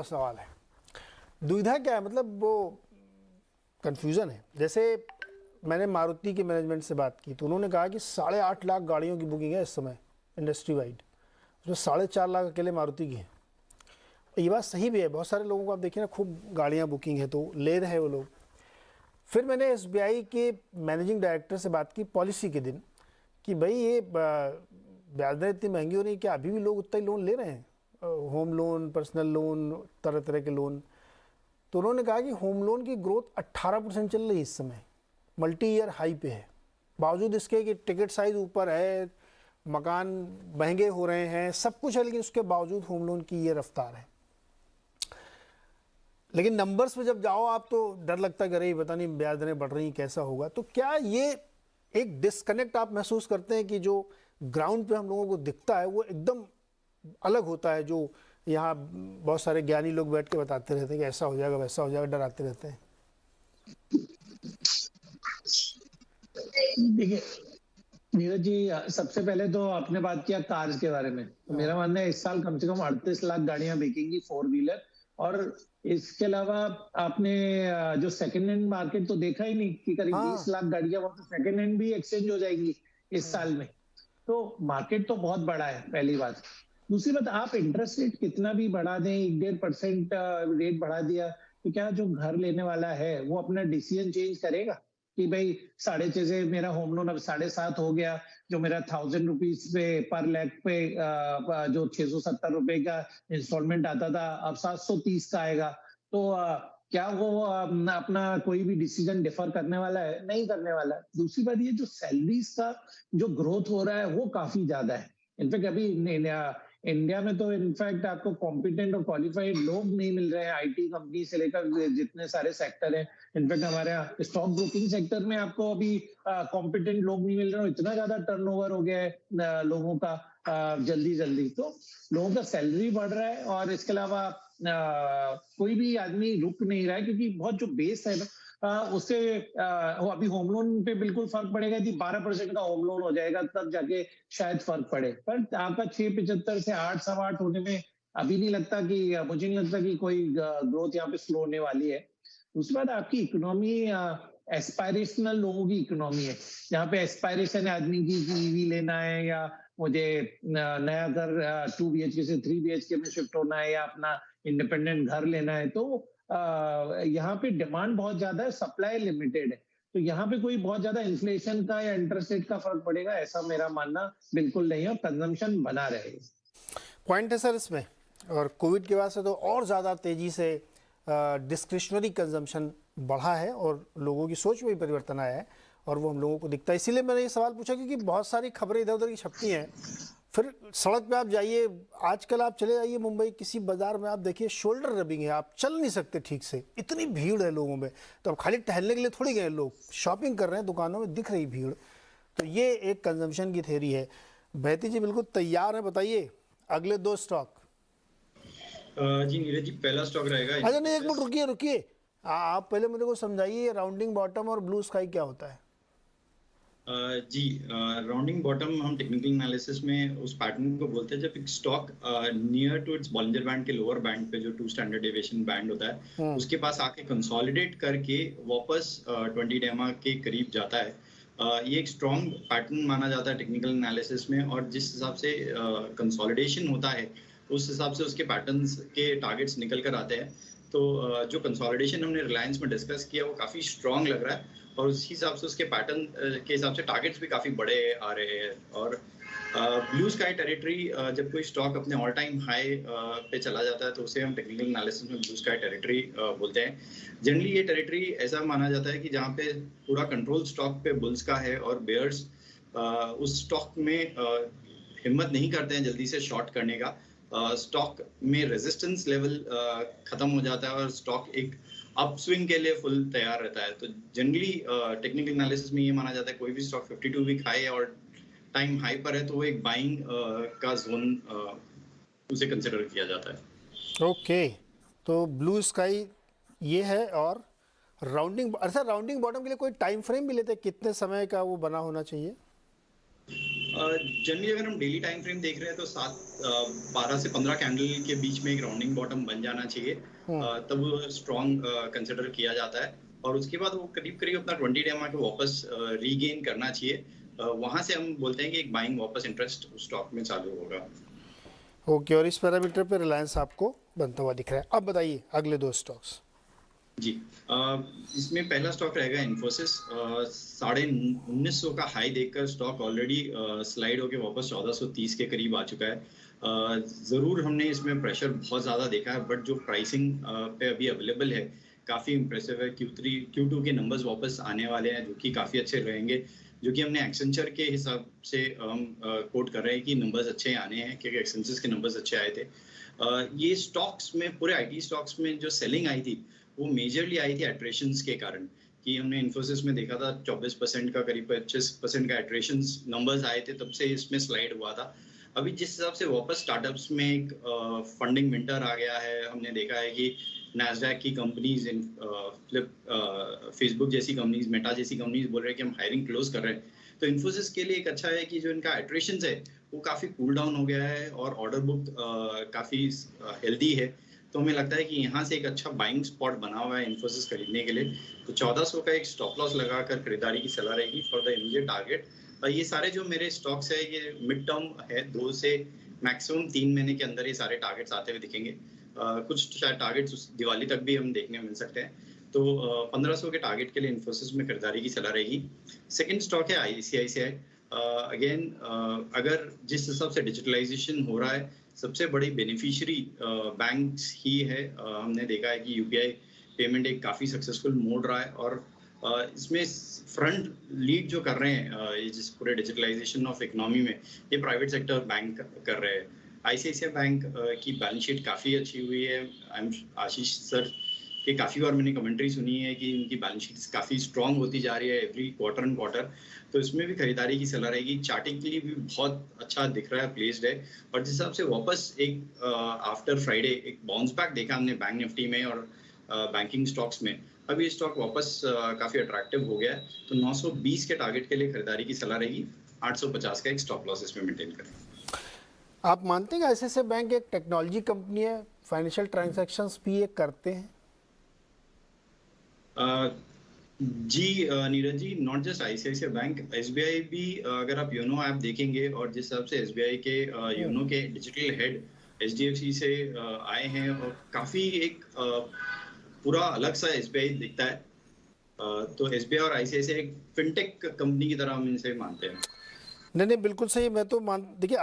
सवाल है। दुविधा क्या है, मतलब वो कंफ्यूजन है। जैसे मैंने मारुति के मैनेजमेंट से बात की तो उन्होंने कहा कि 8.5 लाख गाड़ियों की बुकिंग है इस समय इंडस्ट्री वाइड, उसमें 4.5 लाख अकेले मारुति की है। ये बात सही भी है, बहुत सारे लोगों को आप देखिए ना, खूब गाड़ियाँ बुकिंग है तो ले रहे हैं वो लोग। फिर मैंने एसबीआई के मैनेजिंग डायरेक्टर से बात की पॉलिसी के दिन कि भाई ये ब्याज दर इतनी महंगी हो रही है, क्या अभी भी लोग उतना ही लोन ले रहे हैं, होम लोन, पर्सनल लोन, तरह तरह के लोन। तो उन्होंने कहा कि होम लोन की ग्रोथ 18% चल रही है इस समय, मल्टी ईयर हाई पे है, बावजूद इसके कि टिकट साइज ऊपर है, मकान महंगे हो रहे हैं, सब कुछ है, लेकिन उसके बावजूद होम लोन की ये रफ्तार है। लेकिन नंबर्स पे जब जाओ आप तो डर लगता है कि अरे पता नहीं ब्याज दरें बढ़ रही, कैसा होगा। तो क्या ये एक डिस्कनेक्ट आप महसूस करते हैं कि जो ग्राउंड पे हम लोगों को दिखता है वो एकदम अलग होता है, जो यहाँ बहुत सारे ज्ञानी लोग बैठ के बताते रहते हैं कि ऐसा हो जाएगा वैसा हो जाएगा, डराते रहते हैं? देखिए नीरज जी, सबसे पहले तो आपने बात किया कार्स के बारे में, तो मेरा मानना है इस साल कम से कम 38 लाख गाड़ियां बिकेंगी 4 व्हीलर। और इसके अलावा आपने जो सेकंड हैंड मार्केट तो देखा ही नहीं कि करीब 20 लाख गाड़ियां वहां सेकंड हैंड भी एक्सचेंज हो जाएंगी इस साल में। तो मार्केट तो बहुत बड़ा है, पहली बात। दूसरी बात, आप इंटरेस्ट रेट कितना भी बढ़ा दें, 1-1.5% रेट बढ़ा दिया, तो क्या जो घर लेने वाला है वो अपना डिसीजन चेंज करेगा कि भाई 6.5 से मेरा होम लोन अब 7.5 हो गया, जो मेरा 1000 रुपीज पे पर लाख पे जो 670 रुपए का इंस्टॉलमेंट आता था अब 730 का आएगा। तो क्या वो अपना कोई भी डिसीजन डिफर करने वाला है? नहीं करने वाला। दूसरी बात, ये जो सैलरीज का जो ग्रोथ हो रहा है वो काफी ज्यादा है। इनफैक्ट अभी इंडिया में तो इनफैक्ट आपको कॉम्पिटेंट और क्वालिफाइड लोग नहीं मिल रहे हैं, आईटी कंपनी से लेकर जितने सारे सेक्टर हैं। इनफैक्ट हमारे स्टॉक ब्रोकिंग सेक्टर में आपको अभी कॉम्पिटेंट लोग नहीं मिल रहे हैं, इतना ज्यादा टर्नओवर हो गया है लोगों का जल्दी जल्दी। तो लोगों का सैलरी बढ़ रहा है और इसके अलावा कोई भी आदमी रुक नहीं रहा है, क्योंकि बहुत जो बेस है ना उससे अभी होम लोन पे बिल्कुल फर्क पड़ेगा कि 12% का होम लोन हो जाएगा, तब जाके शायद फर्क पड़े। पर आपका 6.75 से 8, 8.25 होने में अभी नहीं लगता कि मुझे नहीं लगता कि कोई ग्रोथ यहाँ पे स्लो होने वाली है। उसके बाद आपकी इकोनॉमी एस्पायरेशनल लोगों की इकोनॉमी है, जहाँ पे एस्पायरेशन है आदमी की ईवी लेना है, या मुझे नया घर 2 BHK से 3 BHK में शिफ्ट होना है, या अपना इंडिपेंडेंट घर लेना है। तो यहाँ पे डिमांड बहुत ज्यादा है, सप्लाई लिमिटेड है। तो यहाँ पे कोई बहुत ज्यादा इन्फ्लेशन का या इंटरेस्ट रेट का फर्क पड़ेगा ऐसा मेरा मानना बिल्कुल नहीं है, और कंजम्पशन बना रहेगा। पॉइंट है सर इसमें। और कोविड के बाद से तो और ज़्यादा तेज़ी से डिस्क्रिशनरी कंजम्पशन बढ़ा है और लोगों की सोच में भी परिवर्तन आया है, और वो हम लोगों को दिखता है। इसीलिए मैंने ये सवाल पूछा क्योंकि बहुत सारी खबरें इधर उधर की छपती हैं। फिर सड़क पे आप जाइए, आजकल आप चले जाइए मुंबई किसी बाजार में, आप देखिए शोल्डर रबिंग है, आप चल नहीं सकते ठीक से, इतनी भीड़ है लोगों में। तो अब खाली टहलने के लिए थोड़ी गए लोग, शॉपिंग कर रहे हैं, दुकानों में दिख रही भीड़। तो ये एक कंजम्पशन की थ्योरी है। बहती जी बिल्कुल तैयार है, बताइए अगले 2 स्टॉक। जी नीरज जी, पहला स्टॉक रहेगा। अच्छा नहीं, एक मिनट रुकिए रुकिए, आप पहले मुझे को समझाइए राउंडिंग बॉटम और ब्लू स्काई क्या होता है। जी, राउंडिंग बॉटम हम टेक्निकल एनालिसिस में उस पैटर्न को बोलते हैं जब एक stock near to its Bollinger band के लोअर बैंड पे, जो 2 स्टैंडर्ड डेविएशन बैंड होता है, उसके पास आके कंसोलिडेट करके वापस 20 डेमा के करीब जाता है। ये एक स्ट्रॉन्ग पैटर्न माना जाता है टेक्निकल एनालिसिस में, और जिस हिसाब से कंसोलिडेशन होता है उस हिसाब से उसके पैटर्न्स के टारगेट्स निकल कर आते हैं। तो जो कंसोलिडेशन हमने रिलायंस में डिस्कस किया वो काफ़ी स्ट्रॉन्ग लग रहा है, और उसी हिसाब से उसके पैटर्न के हिसाब से टारगेट्स भी काफ़ी बड़े आ रहे हैं। और ब्लू स्काई टेरिटरी, जब कोई स्टॉक अपने ऑल टाइम हाई पे चला जाता है तो उसे हम टेक्निकल एनालिसिस में ब्लू स्काई टेरिटरी बोलते हैं। जनरली ये टेरिटरी ऐसा माना जाता है कि जहाँ पे पूरा कंट्रोल स्टॉक पे बुल्स का है और बेयर्स उस स्टॉक में हिम्मत नहीं करते हैं जल्दी से शॉर्ट करने का। स्टॉक में रेजिस्टेंस लेवल खत्म हो जाता है और स्टॉक एक अपस्विंग के लिए फुल तैयार रहता है। तो जनरली टेक्निकल एनालिसिस में ये माना जाता है कोई भी स्टॉक 52 वीक हाई और टाइम हाई पर है तो वो एक बाइंग का जोन उसे कंसिडर किया जाता है। ओके, तो ब्लू स्काई ये है। और राउंडिंग, अच्छा राउंडिंग बॉटम के लिए कोई टाइम फ्रेम भी लेते हैं, कितने समय का वो बना होना चाहिए? जनरली अगर हम डेली टाइम फ्रेम देख रहे हैं तो 12 से 15 कैंडल के बीच में एक राउंडिंग बॉटम बन जाना चाहिए, तब वो स्ट्रॉन्ग कंसिडर किया जाता है और उसके बाद वो करीब करीब अपना 20 डे के वापस रीगेन करना चाहिए। वहां से हम बोलते हैं कि एक बाइंग वापस इंटरेस्ट उस स्टॉक में चालू होगा। ओके, और इस पैरामीटर पे रिलायंस आपको बनता हुआ दिख रहा है। अब बताइए अगले 2 स्टॉक्स। जी, इसमें पहला स्टॉक रहेगा इन्फोसिस। 1950 का हाई देखकर स्टॉक ऑलरेडी स्लाइड होकर वापस 1430 के करीब आ चुका है। ज़रूर हमने इसमें प्रेशर बहुत ज़्यादा देखा है, बट जो प्राइसिंग पे अभी अवेलेबल है काफ़ी इंप्रेसिव है। Q2 के नंबर्स वापस आने वाले हैं जो कि काफ़ी अच्छे रहेंगे, जो कि हमने एक्सेंचर के हिसाब से हम कोट कर रहे हैं कि नंबर्स अच्छे आने हैं, क्योंकि एक्सेंचर के नंबर्स अच्छे आए थे। ये स्टॉक्स में, पूरे IT स्टॉक्स में जो सेलिंग आई थी वो मेजरली आई थी एट्रेशंस के कारण, कि हमने इन्फोसिस में देखा था 24% का करीब 25% का एट्रेशंस नंबर्स आए थे, तब से इसमें स्लाइड हुआ था। अभी जिस हिसाब से वापस स्टार्टअप्स में एक फंडिंग विंटर आ गया है, हमने देखा है कि नैस्डैक की कंपनीज, फेसबुक जैसी कंपनीज, मेटा जैसी कंपनीज बोल रहे हैं कि हम हायरिंग क्लोज कर रहे हैं। तो इन्फोसिस के लिए एक अच्छा है कि जो इनका एट्रेशंस है वो काफ़ी कूल डाउन हो गया है और ऑर्डर बुक काफ़ी हेल्दी है। तो हमें लगता है कि यहाँ से एक अच्छा बाइंग स्पॉट बना हुआ है इन्फोसिस खरीदने के लिए। तो 1400 का एक स्टॉप लॉस लगाकर खरीदारी की सलाह रहेगी फॉर द इमीडिएट टारगेट। ये सारे जो मेरे स्टॉक्स है ये मिड टर्म है, 2 से मैक्सिमम 3 महीने के अंदर ये सारे टारगेट्स आते हुए दिखेंगे। कुछ शायद टारगेट्स दिवाली तक भी हम देखने मिल सकते हैं। तो 1500 के टारगेट के लिए इन्फोसिस में खरीदारी की सलाह रहेगी। सेकेंड स्टॉक है ICICI। अगेन, अगर जिस हिसाब से डिजिटलाइजेशन हो रहा है, सबसे बड़ी बेनिफिशियरी बैंक्स ही है। हमने देखा है कि UPI पेमेंट एक काफ़ी सक्सेसफुल मोड रहा है और इसमें फ्रंट लीड जो कर रहे हैं जिस पूरे डिजिटलाइजेशन ऑफ इकोनॉमी में, ये प्राइवेट सेक्टर बैंक कर रहे हैं। ICICI बैंक की बैलेंस शीट काफ़ी अच्छी हुई है। आशीष सर के काफ़ी बार मैंने कमेंट्री सुनी है कि उनकी बैलेंस शीट काफ़ी स्ट्रॉन्ग होती जा रही है एवरी क्वार्टर एंड क्वार्टर। तो इसमें भी खरीदारी की सलाह रहेगी। चार्टिंग के लिए भी बहुत अच्छा दिख रहा है, प्लेस्ड है। और जिस हिसाब से वापस एक आफ्टर फ्राइडे एक बाउंस बैक देखा हमने बैंक निफ्टी में और बैंकिंग स्टॉक्स में, अभी ये स्टॉक वापस काफ़ी अट्रैक्टिव हो गया है। तो 920 के टारगेट के लिए खरीदारी की सलाह रहेगी। 850 का एक स्टॉप लॉस इसमें मेंटेन करें। आप मानते हैं कि ICICI बैंक एक टेक्नोलॉजी कंपनी है, फाइनेंशियल ट्रांजैक्शंस भी ये करते हैं? जी Neeraj ji, not just ICICI bank, SBI भी, अगर आप योनो ऐप देखेंगे और जिस हिसाब से SBI के योनो के डिजिटल हेड HDFC से आए हैं और काफ़ी एक पूरा अलग सा SBI दिखता है। तो SBI और ICICI एक फिनटेक कंपनी की तरह हम इनसे मानते हैं। नहीं, बिल्कुल सही। मैं तो देखिए